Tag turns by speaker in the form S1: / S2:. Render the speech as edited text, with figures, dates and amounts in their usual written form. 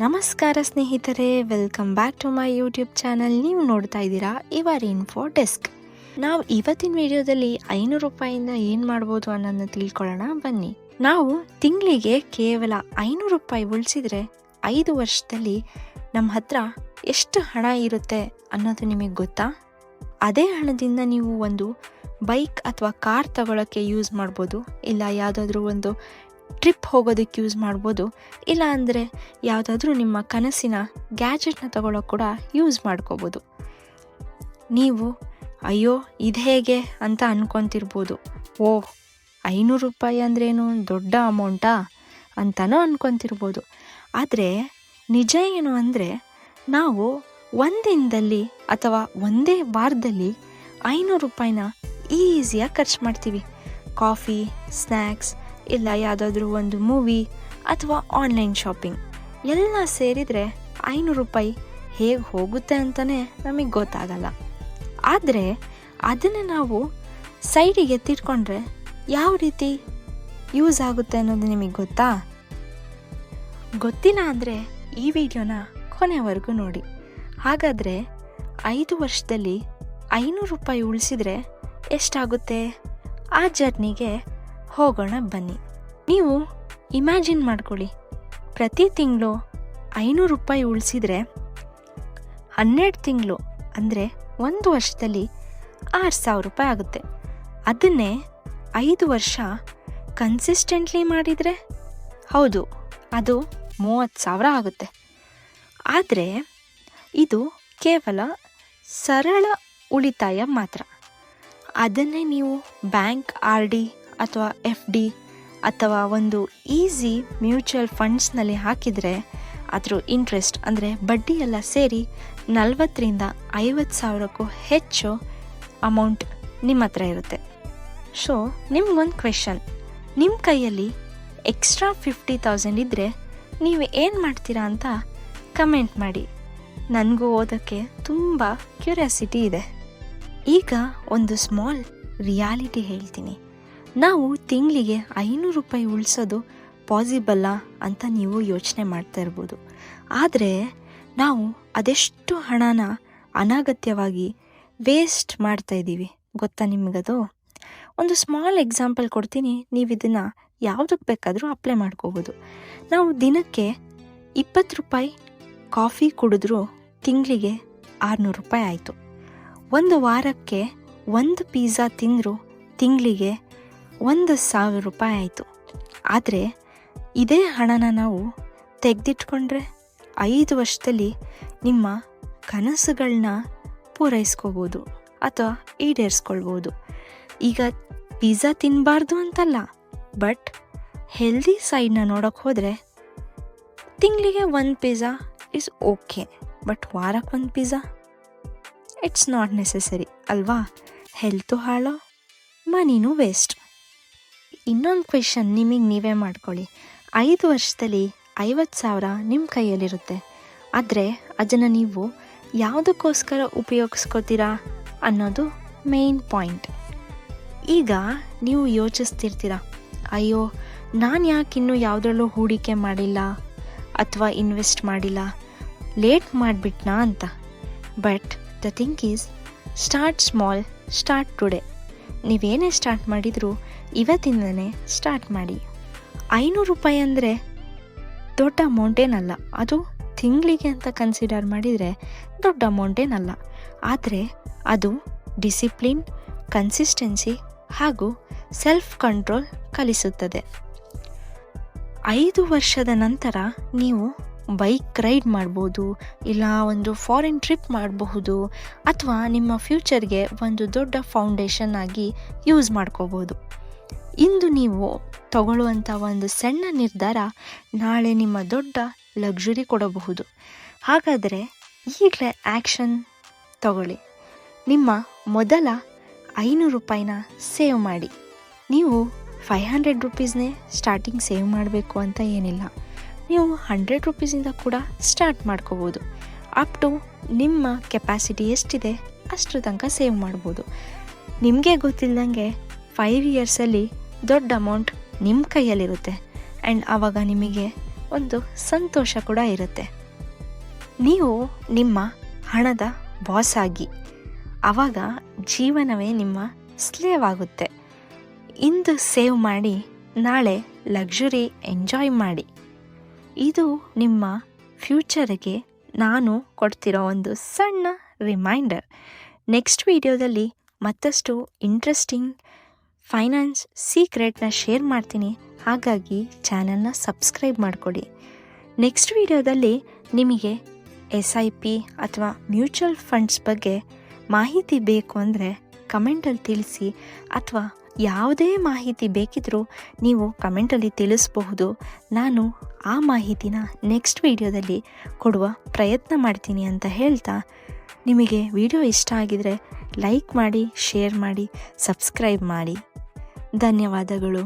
S1: ನಮಸ್ಕಾರ ಸ್ನೇಹಿತರೆ, welcome back to my YouTube channel. ನೀವು ನೋಡ್ತಾ ಇದ್ದೀರಾ ಯುವರ್ ಇನ್ಫೋ ಡೆಸ್ಕ್. ನಾವು ಇವತ್ತಿನ ವಿಡಿಯೋದಲ್ಲಿ 500 ರೂಪಾಯಿಂದ ಏನು ಮಾಡ್ಬೋದು ಅನ್ನೋದನ್ನ ತಿಳ್ಕೊಳ್ಳೋಣ ಬನ್ನಿ. ನಾವು ತಿಂಗಳಿಗೆ ಕೇವಲ 500 ರೂಪಾಯಿ ಉಳಿಸಿದ್ರೆ 5 ವರ್ಷದಲ್ಲಿ ನಮ್ಮ ಹತ್ರ ಎಷ್ಟು ಹಣ ಇರುತ್ತೆ ಅನ್ನೋದು ನಿಮಗೆ ಗೊತ್ತಾ? ಅದೇ ಹಣದಿಂದ ನೀವು ಒಂದು ಬೈಕ್ ಅಥವಾ ಕಾರ್ ತಗೊಳ್ಳೋಕ್ಕೆ ಯೂಸ್ ಮಾಡ್ಬೋದು, ಇಲ್ಲ ಯಾವುದಾದ್ರೂ ಒಂದು ಟ್ರಿಪ್ ಹೋಗೋದಕ್ಕೆ ಯೂಸ್ ಮಾಡ್ಬೋದು, ಇಲ್ಲ ಅಂದರೆ ಯಾವುದಾದ್ರೂ ನಿಮ್ಮ ಕನಸಿನ ಗ್ಯಾಜೆಟ್ನ ತಗೊಳ್ಳೋಕೆ ಕೂಡ ಯೂಸ್ ಮಾಡ್ಕೋಬೋದು. ನೀವು ಅಯ್ಯೋ ಇದು ಹೇಗೆ ಅಂತ ಅನ್ಕೊತಿರ್ಬೋದು. ಓಹ್, 500 ರೂಪಾಯಿ ಅಂದ್ರೇನು ದೊಡ್ಡ ಅಮೌಂಟಾ ಅಂತಲೂ ಅನ್ಕೊತಿರ್ಬೋದು. ಆದರೆ ನಿಜ ಏನು ಅಂದರೆ, ನಾವು ಒಂದಿನದಲ್ಲಿ ಅಥವಾ ಒಂದೇ ವಾರದಲ್ಲಿ 500 ರೂಪಾಯಿನ ಈಸಿಯಾಗಿ ಖರ್ಚು ಮಾಡ್ತೀವಿ. ಕಾಫಿ, ಸ್ನ್ಯಾಕ್ಸ್, ಇಲ್ಲ ಯಾವುದಾದ್ರೂ ಒಂದು ಮೂವಿ ಅಥವಾ ಆನ್ಲೈನ್ ಶಾಪಿಂಗ್ ಎಲ್ಲ ಸೇರಿದರೆ 500 ರೂಪಾಯಿ ಹೇಗೆ ಹೋಗುತ್ತೆ ಅಂತಲೇ ನಮಗೆ ಗೊತ್ತಾಗಲ್ಲ. ಆದರೆ ಅದನ್ನು ನಾವು ಸೈಡಿಗೆ ಎತ್ತಿಟ್ಕೊಂಡ್ರೆ ಯಾವ ರೀತಿ ಯೂಸ್ ಆಗುತ್ತೆ ಅನ್ನೋದು ನಿಮಗೆ ಗೊತ್ತಾ? ಗೊತ್ತಿಲ್ಲ ಅಂದರೆ ಈ ವಿಡಿಯೋನ ಕೊನೆವರೆಗೂ ನೋಡಿ. ಹಾಗಾದರೆ 5 ವರ್ಷದಲ್ಲಿ 500 ರೂಪಾಯಿ ಉಳಿಸಿದರೆ ಎಷ್ಟಾಗುತ್ತೆ? ಆ ಜರ್ನಿಗೆ ಹೋಗೋಣ ಬನ್ನಿ. ನೀವು ಇಮ್ಯಾಜಿನ್ ಮಾಡ್ಕೊಳ್ಳಿ, ಪ್ರತಿ ತಿಂಗಳು 500 ರೂಪಾಯಿ ಉಳಿಸಿದರೆ 12 ತಿಂಗಳು ಅಂದರೆ 1 ವರ್ಷದಲ್ಲಿ 6000 ರೂಪಾಯಿ ಆಗುತ್ತೆ. ಅದನ್ನೇ 5 ವರ್ಷ ಕನ್ಸಿಸ್ಟೆಂಟ್ಲಿ ಮಾಡಿದರೆ ಹೌದು, ಅದು 30,000 ಆಗುತ್ತೆ. ಆದರೆ ಇದು ಕೇವಲ ಸರಳ ಉಳಿತಾಯ ಮಾತ್ರ. ಅದನ್ನೇ ನೀವು ಬ್ಯಾಂಕ್ RD ಅಥವಾ FD ಅಥವಾ ಒಂದು ಈಸಿ ಮ್ಯೂಚುವಲ್ ಫಂಡ್ಸ್ನಲ್ಲಿ ಹಾಕಿದರೆ ಅದರ ಇಂಟ್ರೆಸ್ಟ್ ಅಂದರೆ ಬಡ್ಡಿ ಎಲ್ಲ ಸೇರಿ 40,000ರಿಂದ 50,000ಕ್ಕೂ ಹೆಚ್ಚು ಅಮೌಂಟ್ ನಿಮ್ಮ ಹತ್ರ ಇರುತ್ತೆ. ಸೊ ನಿಮ್ಗೊಂದು ಕ್ವೆಶನ್, ನಿಮ್ಮ ಕೈಯಲ್ಲಿ ಎಕ್ಸ್ಟ್ರಾ 50,000 ಇದ್ದರೆ ನೀವು ಏನು ಮಾಡ್ತೀರಾ ಅಂತ ಕಮೆಂಟ್ ಮಾಡಿ. ನನಗೂ ಓದೋಕ್ಕೆ ತುಂಬ ಕ್ಯೂರಿಯಾಸಿಟಿ ಇದೆ. ಈಗ ಒಂದು ಸ್ಮಾಲ್ ರಿಯಾಲಿಟಿ ಹೇಳ್ತೀನಿ. ನಾವು ತಿಂಗಳಿಗೆ 500 ರೂಪಾಯಿ ಉಳಿಸೋದು ಪಾಸಿಬಲ್ಲ ಅಂತ ನೀವು ಯೋಚನೆ ಮಾಡ್ತಾ ಇರ್ಬೋದು. ಆದರೆ ನಾವು ಅದೆಷ್ಟು ಹಣನ ಅನಗತ್ಯವಾಗಿ ವೇಸ್ಟ್ ಮಾಡ್ತಾ ಇದ್ದೀವಿ ಗೊತ್ತಾ ನಿಮಗದು? ಒಂದು ಸ್ಮಾಲ್ ಎಕ್ಸಾಂಪಲ್ ಕೊಡ್ತೀನಿ, ನೀವು ಇದನ್ನು ಯಾವುದಕ್ಕೆ ಬೇಕಾದರೂ ಅಪ್ಲೈ ಮಾಡ್ಕೋಬೋದು. ನಾವು ದಿನಕ್ಕೆ 20 ರೂಪಾಯಿ ಕಾಫಿ ಕುಡಿದ್ರೂ ತಿಂಗಳಿಗೆ 600 ರೂಪಾಯಿ ಆಯಿತು. ಒಂದು ವಾರಕ್ಕೆ ಒಂದು ಪಿಜ್ಜಾ ತಿಂದರೂ ತಿಂಗಳಿಗೆ 1,000 ರೂಪಾಯಿ ಆಯಿತು. ಆದರೆ ಇದೇ ಹಣನ ನಾವು ತೆಗೆದಿಟ್ಕೊಂಡ್ರೆ 5 ವರ್ಷದಲ್ಲಿ ನಿಮ್ಮ ಕನಸುಗಳನ್ನ ಪೂರೈಸ್ಕೋಬೋದು ಅಥವಾ ಈಡೇರಿಸ್ಕೊಳ್ಬೋದು. ಈಗ ಪಿಜ್ಜಾ ತಿನ್ನಬಾರ್ದು ಅಂತಲ್ಲ, ಬಟ್ ಹೆಲ್ದಿ ಸೈಡ್ನ ನೋಡೋಕ್ಕೆ ಹೋದರೆ ತಿಂಗಳಿಗೆ 1 ಪಿಜ್ಜಾ ಇಸ್ ಓಕೆ, ಬಟ್ ವಾರಕ್ಕೆ 1 ಪಿಜ್ಜಾ ಇಟ್ಸ್ ನಾಟ್ ನೆಸೆಸರಿ ಅಲ್ವಾ? ಹೆಲ್ತು ಹಾಳೋ, ಮನಿನೂ ವೇಸ್ಟ್. ಇನ್ನೊಂದು ಕ್ವೆಶನ್ ನಿಮಗೆ ನೀವೇ ಮಾಡ್ಕೊಳ್ಳಿ. 5 ವರ್ಷದಲ್ಲಿ 50,000 ನಿಮ್ಮ ಕೈಯಲ್ಲಿರುತ್ತೆ. ಆದರೆ ಅದನ್ನು ನೀವು ಯಾವುದಕ್ಕೋಸ್ಕರ ಉಪಯೋಗಿಸ್ಕೋತೀರಾ ಅನ್ನೋದು ಮೇನ್ ಪಾಯಿಂಟ್. ಈಗ ನೀವು ಯೋಚಿಸ್ತಿರ್ತೀರ, ಅಯ್ಯೋ ನಾನು ಯಾಕೆ ಇನ್ನೂ ಯಾವುದ್ರಲ್ಲೂ ಹೂಡಿಕೆ ಮಾಡಿಲ್ಲ ಅಥವಾ ಇನ್ವೆಸ್ಟ್ ಮಾಡಿಲ್ಲ, ಲೇಟ್ ಮಾಡಿಬಿಟ್ನಾ ಅಂತ. But the thing is, start small, start today. ನೀವೇನೇ ಸ್ಟಾರ್ಟ್ ಮಾಡಿದರೂ ಇವತ್ತಿಂದನೇ ಸ್ಟಾರ್ಟ್ ಮಾಡಿ. 500 ರೂಪಾಯಿ ಅಂದರೆ ದೊಡ್ಡ ಅಮೌಂಟೇನಲ್ಲ, ಅದು ತಿಂಗಳಿಗೆ ಅಂತ ಕನ್ಸಿಡರ್ ಮಾಡಿದರೆ ದೊಡ್ಡ ಅಮೌಂಟೇನಲ್ಲ. ಆದರೆ ಅದು ಡಿಸಿಪ್ಲಿನ್, ಕನ್ಸಿಸ್ಟೆನ್ಸಿ ಹಾಗೂ ಸೆಲ್ಫ್ ಕಂಟ್ರೋಲ್ ಕಲಿಸುತ್ತದೆ. 5 ವರ್ಷದ ನಂತರ ನೀವು ಬೈಕ್ ರೈಡ್ ಮಾಡ್ಬೋದು, ಇಲ್ಲ ಒಂದು ಫಾರಿನ್ ಟ್ರಿಪ್ ಮಾಡಬಹುದು, ಅಥವಾ ನಿಮ್ಮ ಫ್ಯೂಚರ್ಗೆ ಒಂದು ದೊಡ್ಡ ಫೌಂಡೇಶನ್ ಆಗಿ ಯೂಸ್ ಮಾಡ್ಕೋಬೋದು. ಇಂದು ನೀವು ತಗೊಳ್ಳುವಂಥ ಒಂದು ಸಣ್ಣ ನಿರ್ಧಾರ ನಾಳೆ ನಿಮ್ಮ ದೊಡ್ಡ ಲಕ್ಸುರಿ ಕೊಡಬಹುದು. ಹಾಗಾದರೆ ಈಗಲೇ ಆ್ಯಕ್ಷನ್ ತಗೊಳ್ಳಿ. ನಿಮ್ಮ ಮೊದಲ 500 ರೂಪಾಯಿನ ಸೇವ್ ಮಾಡಿ. ನೀವು 500 ರೂಪೀಸ್ನೇ ಸ್ಟಾರ್ಟಿಂಗ್ ಸೇವ್ ಮಾಡಬೇಕು ಅಂತ ಏನಿಲ್ಲ. ನೀವು 100 ರೂಪೀಸಿಂದ ಕೂಡ ಸ್ಟಾರ್ಟ್ ಮಾಡ್ಕೋಬೋದು. ಅಪ್ ಟು ನಿಮ್ಮ ಕೆಪಾಸಿಟಿ ಎಷ್ಟಿದೆ ಅಷ್ಟರ ತನಕ ಸೇವ್ ಮಾಡ್ಬೋದು. ನಿಮಗೆ ಗೊತ್ತಿಲ್ಲದಂಗೆ 5 ಇಯರ್ಸಲ್ಲಿ ದೊಡ್ಡ ಅಮೌಂಟ್ ನಿಮ್ಮ ಕೈಯಲ್ಲಿರುತ್ತೆ. ಆ್ಯಂಡ್ ಆವಾಗ ನಿಮಗೆ ಒಂದು ಸಂತೋಷ ಕೂಡ ಇರುತ್ತೆ. ನೀವು ನಿಮ್ಮ ಹಣದ ಬಾಸ್ ಆಗಿ, ಆವಾಗ ಜೀವನವೇ ನಿಮ್ಮ ಸ್ಲೇವ್ ಆಗುತ್ತೆ. ಇಂದು ಸೇವ್ ಮಾಡಿ, ನಾಳೆ ಲಕ್ಸುರಿ ಎಂಜಾಯ್ ಮಾಡಿ. ಇದು ನಿಮ್ಮ ಫ್ಯೂಚರ್ಗೆ ನಾನು ಕೊಡ್ತಿರೋ ಒಂದು ಸಣ್ಣ ರಿಮೈಂಡರ್. ನೆಕ್ಸ್ಟ್ ವಿಡಿಯೋದಲ್ಲಿ ಮತ್ತಷ್ಟು ಇಂಟ್ರೆಸ್ಟಿಂಗ್ ಫೈನಾನ್ಸ್ ಸೀಕ್ರೆಟ್ನ ಶೇರ್ ಮಾಡ್ತೀನಿ. ಹಾಗಾಗಿ ಚಾನಲ್ನ ಸಬ್ಸ್ಕ್ರೈಬ್ ಮಾಡಿಕೊಡಿ. ನೆಕ್ಸ್ಟ್ ವಿಡಿಯೋದಲ್ಲಿ ನಿಮಗೆ SIP ಅಥವಾ ಮ್ಯೂಚುವಲ್ ಫಂಡ್ಸ್ ಬಗ್ಗೆ ಮಾಹಿತಿ ಬೇಕು ಅಂದರೆ ಕಮೆಂಟಲ್ಲಿ ತಿಳಿಸಿ, ಅಥವಾ ಯಾವುದೇ ಮಾಹಿತಿ ಬೇಕಿದ್ರೂ ನೀವು ಕಮೆಂಟಲ್ಲಿ ತಿಳಿಸಬಹುದು. ನಾನು ಆ ಮಾಹಿತಿನ ನೆಕ್ಸ್ಟ್ ವಿಡಿಯೋದಲ್ಲಿ ಕೊಡುವ ಪ್ರಯತ್ನ ಮಾಡ್ತೀನಿ ಅಂತ ಹೇಳ್ತಾ, ನಿಮಗೆ ವಿಡಿಯೋ ಇಷ್ಟ ಆಗಿದರೆ ಲೈಕ್ ಮಾಡಿ, ಶೇರ್ ಮಾಡಿ, ಸಬ್ಸ್ಕ್ರೈಬ್ ಮಾಡಿ. ಧನ್ಯವಾದಗಳು.